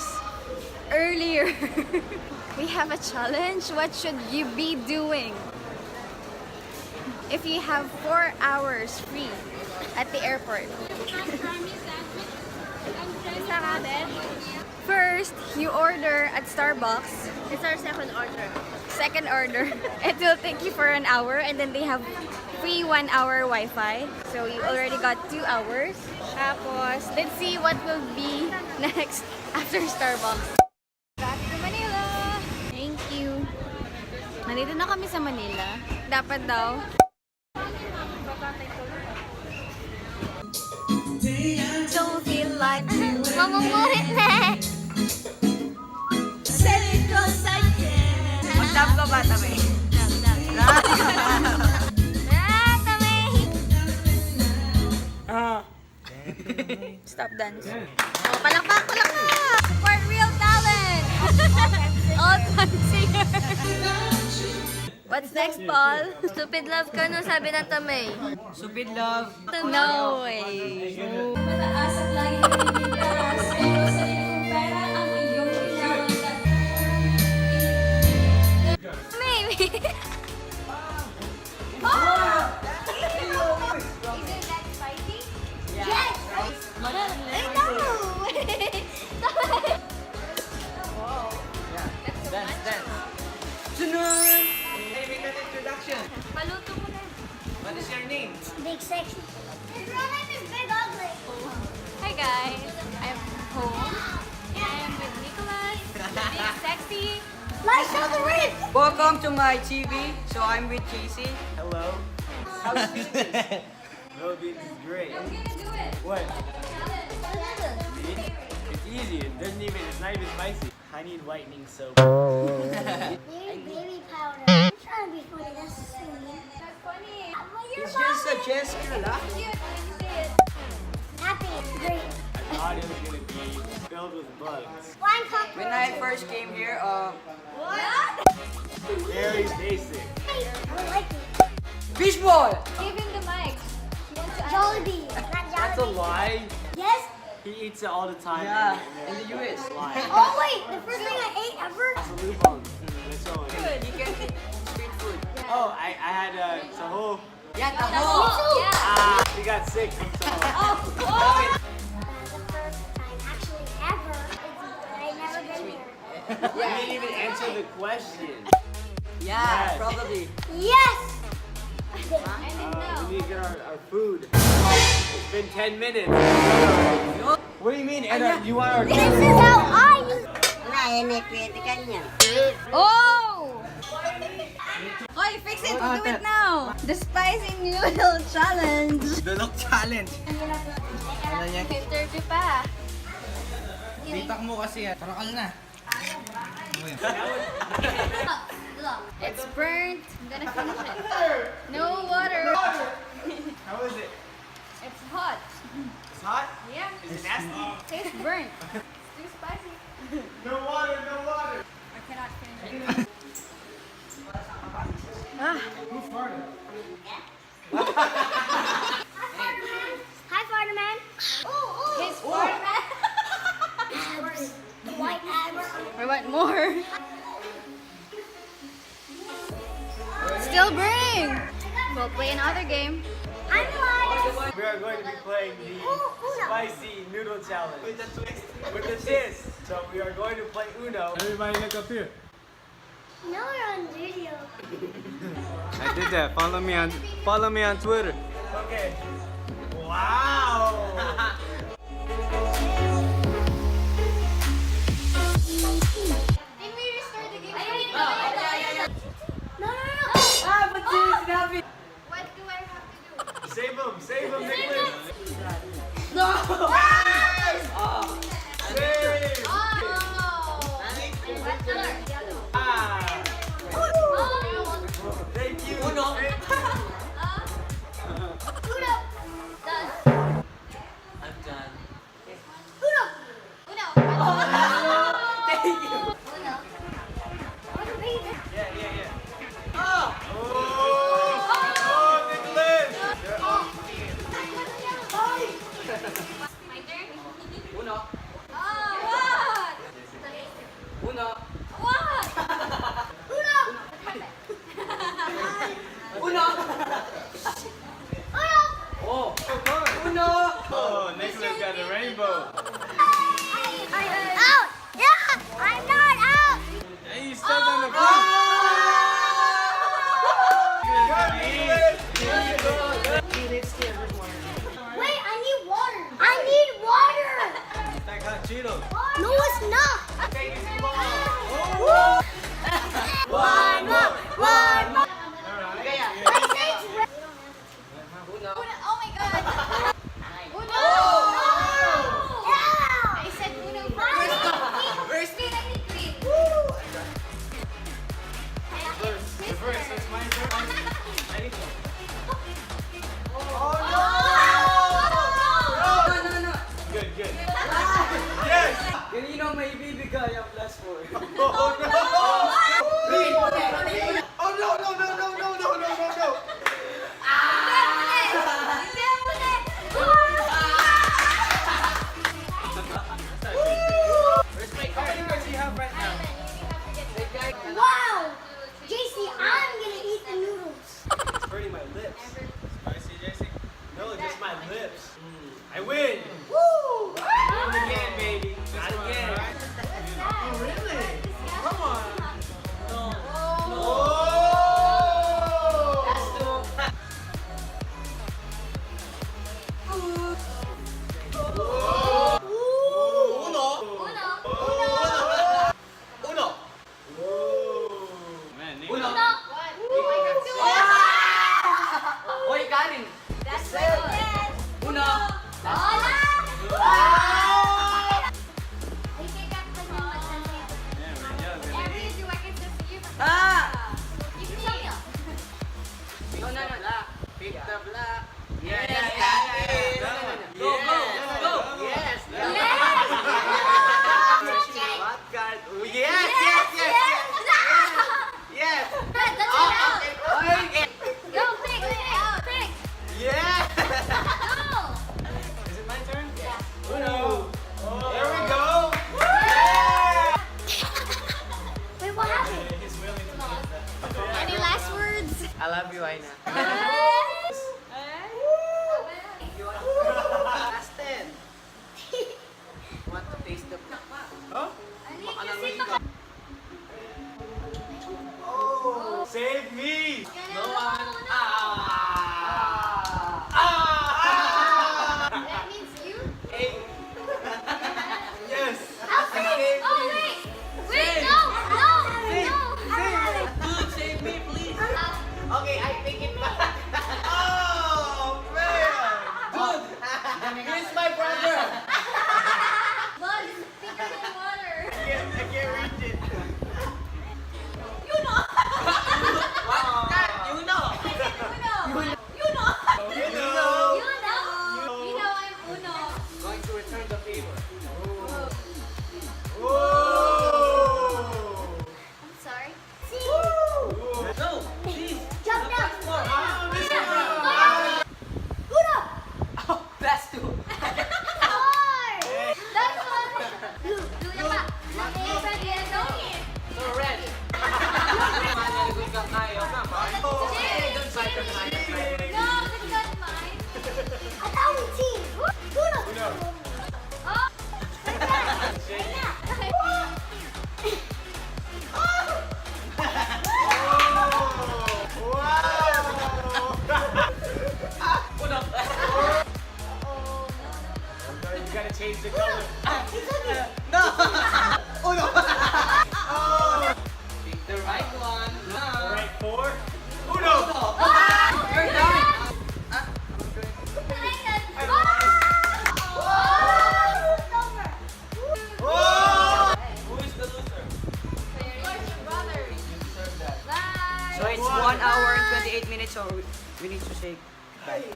hours earlier. We have a challenge. What should you be doing if you have 4 hours free at the airport? First, you order at Starbucks. It's our second order. Second order, it will take you for an hour, and then they have free 1 hour Wi-Fi. So you already got 2 hours. Tapos, let's see what will be next after Starbucks. Back to Manila! Thank you. Nandito na kami sa Manila. Dapat daw. Don't feel like Mamumuhit na! Mag-dab ka ba, Tamay? Stop dance. Oh, palakpak, palakpak! Support real talent! All-time singer! What's next, Paul? Stupid love ka no, sabi ng Tamay. Stupid love. No way! Mataas at lagi nagigitaas, pero sa kong pera ang iyong pinawagat. Maybe! Isn't that spicy? Yes! Ay, no! Dance, dance. Sunod! Hey, make an introduction. Paluto mo na. What is your name? Big sexy. His real name is Big Ugly. Hi guys, I'm home. I'm with Nicholas, Big Sexy. Lysol the Rip! Welcome to my TV. So I'm with JC. Hello. How's business? No, this is great. I'm gonna do it. What? See? It's easy. It's not even spicy. I need whitening soap. Need baby powder. I'm trying to be funny, that's sweet. That's funny. Well, you're It's just a gesture, lah. Cute when you say it. happy. Great. I thought it was gonna be filled with bugs. Wine cockroach. When I first came here, What? Very basic. I don't like it. fishball. Give him the mic. He wants to ask. Jollibee. Not That's a Jollibee. lie. Yes? He eats it all the time. Yeah, and in the US. lie. Oh wait, the first thing I ate ever? It's a lupon. That's all. Good, you can eat street food. Oh, I had Saho. Yeah, taho. Yeah. Ah, he got sick from Saho. Oh, The first time actually ever. I never been here. You didn't even answer the question. Yeah, Yes. probably. Yes! We need to get our food. It's been 10 minutes. What do you mean? And you want our This is how I use Oh! Oy, fix it! Do it now! The spicy noodle challenge! Dulok challenge. Ano yan? 30 pa. Titak mo kasi yan. Tarakal na. It's burnt. I'm gonna finish it. No water. How is it? It's hot. It's hot? Yeah. Is it nasty? Tastes burnt. It's too spicy. No water, no water. I cannot finish it. Hi, Spider-Man. His format. The white abs. I want more. Still burning. We'll play another game. I'm Elias. We are going to be playing the spicy noodle challenge. With the twist. With the twist. So we are going to play Uno. Everybody look up here. No, we're on video. I did that. Follow me on Twitter. Okay. Wow. Did we restore the game? No. What do I have to do? Save him, Nicholas. No. Save. Oh! What color? Yellow. Ah. Oh! Thank you. Uno. Uno. Done. I'm Out! Yeah! I'm not out! And you stepped on the foot. Wait, I need water. I need water. Like hot Cheetos. No, it's not. One more. One more. I said it's red. Uno. Oh my god! Uno! Yeah. I said Uno first. Where's Green, I need green. Reverse, that's my turn. I need one. No. Good, good. Yes! Can you know my baby guy ang plus 4? Oh no! Wait, Oh no, no, no, no, no, no, no, no, no! Where's my How many card? cards do you have right now? Wow. JC, I'm gonna eat the noodles. It's hurting my lips. Spicy, JC? No, just my lips. I win! Woo! Not again, baby. Not again. Oh, really? Come on. Oh! Uno. Man, Nick. Uno. Hoy, kanin. That's right. Uno. Ah! No. Pick the black. Yes. Go. Yes. What card? Oh, yes. Yes. Okay. Yes. Is it my turn? Uno. There we go. Yeah! Wait, what happened? He's willing to do that. Any last words? I love you, Aina. Last 10. Want to taste the Huh? Oh. Save me! No one. That means you? Hey. Yes! Oh wait! Wait, no! Dude, save me, please. Okay, I take it back. Oh, man! Dude, here's my brother. Blood is thicker than water. I can't reach it. You know! What's that? You know. You know! You know! You know I'm Uno. Going to return the favor. Whoa! I'm sorry. No, please. Jump down. Oh, this is rough. Uno. Last 2. Four. That's one. Luya pa. So red. Manaligot ka kayo na, man. Jay, Don't fight the man. No, that's not mine. I thought we team. Uno. Uno. Oh! You gotta change the color. No!